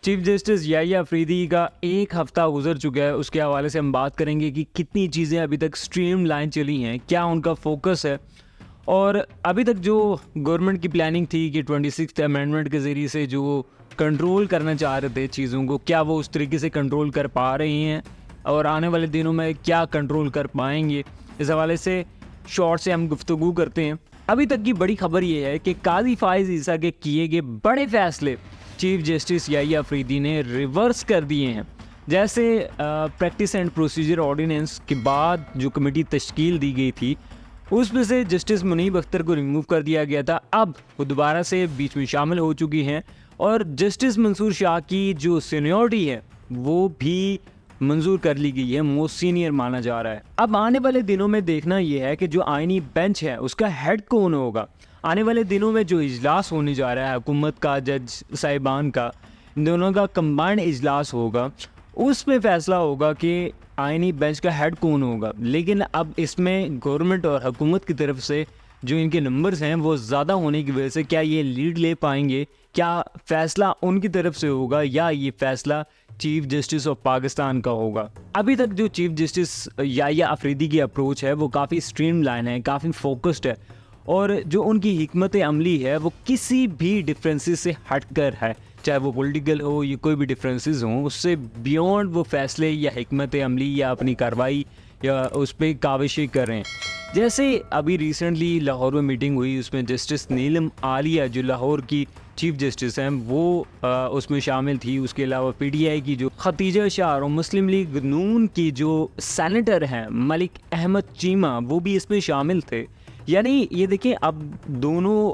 Chief justice Yahya Afridi का एक हफ्ता गुजर चुका है, उसके हवाले से हम बात करेंगे कि कितनी चीज़ें अभी तक स्ट्रीम लाइन चली हैं, क्या उनका फोकस है और अभी तक जो गवर्नमेंट की प्लानिंग थी कि 26th अमेंडमेंट के ज़रिए से जो कंट्रोल करना चाह रहे थे चीज़ों को, क्या वो उस तरीके से कंट्रोल कर पा रही हैं और आने वाले दिनों में क्या कंट्रोल कर पाएंगे। इस हवाले से शॉर्ट से हम गुफ्तगू करते हैं। अभी तक की बड़ी खबर ये है कि काजी फाइज ईसा के किए गए बड़े फैसले चीफ जस्टिस याहिया अफरीदी ने रिवर्स कर दिए हैं। जैसे प्रैक्टिस एंड प्रोसीजर ऑर्डिनेंस के बाद जो कमेटी तश्कील दी गई थी उसमें से जस्टिस मुनीब अख्तर को रिमूव कर दिया गया था, अब वो दोबारा से बीच में शामिल हो चुकी हैं और जस्टिस मंसूर शाह की जो सीनियरिटी है वो भी मंजूर कर ली गई है, मोस्ट सीनियर माना जा रहा है। अब आने वाले दिनों में देखना यह है कि जो आईनी बेंच है उसका हेड कौन होगा। आने वाले दिनों में जो इजलास होने जा रहा है हुकूमत का, जज साहिबान का, इन दोनों का कंबाइंड इजलास होगा, उसमें फ़ैसला होगा कि आईनी बेंच का हेड कौन होगा। लेकिन अब इसमें गवर्नमेंट और हुकूमत की तरफ से जो इनके नंबर्स हैं वो ज़्यादा होने की वजह से क्या ये लीड ले पाएंगे, क्या फ़ैसला उनकी तरफ से होगा या ये फ़ैसला चीफ जस्टिस ऑफ पाकिस्तान का होगा। अभी तक जो चीफ जस्टिस याहिया अफरीदी की अप्रोच है वो काफ़ी स्ट्रीमलाइन है, काफ़ी फोकस्ड है और जो उनकी हिकमत अमली है वो किसी भी डिफरेंसेस से हट कर है, चाहे वो पॉलिटिकल हो या कोई भी डिफरेंसेस हों, उससे बियॉन्ड वो फैसले या हिकमत अमली या अपनी कार्रवाई या उस पर काविशें कर रहे हैं। जैसे अभी रिसेंटली लाहौर में मीटिंग हुई, उसमें जस्टिस नीलम आलिया जो लाहौर की चीफ जस्टिस हैं वो उसमें शामिल थी। उसके अलावा पीटीआई की जो खतीजा शाह और मुस्लिम लीग नून की जो सेनेटर हैं मलिक अहमद चीमा वो भी इसमें शामिल थे। यानी ये देखिए, अब दोनों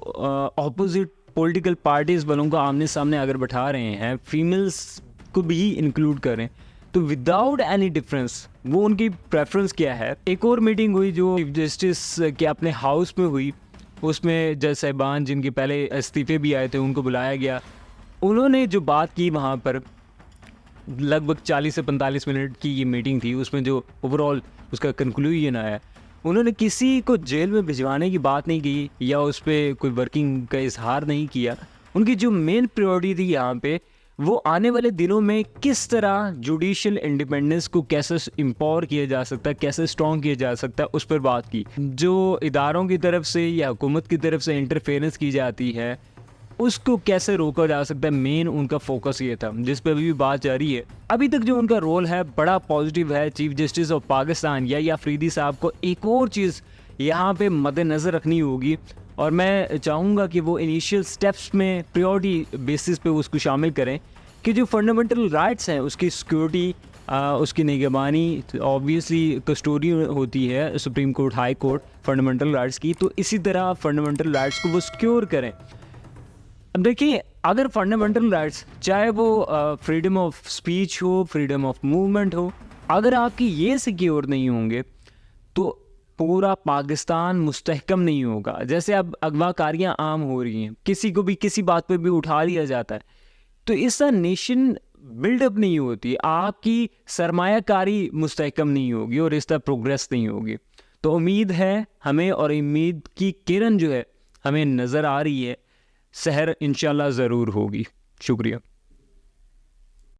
ऑपोजिट पॉलिटिकल पार्टीज़ वालों को आमने सामने अगर बैठा रहे हैं, फीमेल्स को भी इंक्लूड करें, तो विदाउट एनी डिफरेंस वो उनकी प्रेफरेंस क्या है। एक और मीटिंग हुई जो चीफ जस्टिस के अपने हाउस में हुई, उसमें जज साहिबान जिनके पहले इस्तीफ़े भी आए थे उनको बुलाया गया। उन्होंने जो बात की वहाँ पर लगभग 40 से 45 मिनट की ये मीटिंग थी, उसमें जो ओवरऑल उसका कंक्लूजन आया, उन्होंने किसी को जेल में भिजवाने की बात नहीं की या उस पर कोई वर्किंग का इजहार नहीं किया। उनकी जो मेन प्रायोरिटी थी यहाँ पे वो आने वाले दिनों में किस तरह जुडिशल इंडिपेंडेंस को कैसे एम्पावर किया जा सकता है, कैसे स्ट्रॉन्ग किया जा सकता है, उस पर बात की। जो इदारों की तरफ से या हुकूमत की तरफ से इंटरफेरेंस की जाती है उसको कैसे रोका जा सकता है, मेन उनका फोकस ये था जिस पर अभी भी बात जारी है। अभी तक जो उनका रोल है बड़ा पॉजिटिव है। Chief justice of Pakistan Yahya Afridi साहब को एक और चीज़ यहाँ पे मद्देनज़र रखनी होगी और मैं चाहूँगा कि वो इनिशियल स्टेप्स में प्रायोरिटी बेसिस पे उसको शामिल करें कि जो फंडामेंटल राइट्स हैं उसकी सिक्योरिटी, उसकी निगरानी ऑब्वियसली कस्टोडियन होती है supreme court, high court fundamental rights की, तो इसी तरह फंडामेंटल राइट्स को वो सिक्योर करें। अब देखिए, अगर फंडामेंटल राइट्स चाहे वो फ्रीडम ऑफ स्पीच हो, फ्रीडम ऑफ मूवमेंट हो, अगर आपकी ये सिक्योर नहीं होंगे तो पूरा पाकिस्तान मुस्तहकम नहीं होगा। जैसे अब अगवाकारियाँ आम हो रही हैं, किसी को भी किसी बात पे भी उठा लिया जाता है, तो इससे नेशन बिल्डअप नहीं होती, आपकी सरमायाकारी मुस्तहकम नहीं होगी और इस तरह प्रोग्रेस नहीं होगी। तो उम्मीद है हमें और उम्मीद की किरण जो है हमें नज़र आ रही है, सहर इंशाल्लाह ज़रूर होगी। शुक्रिया।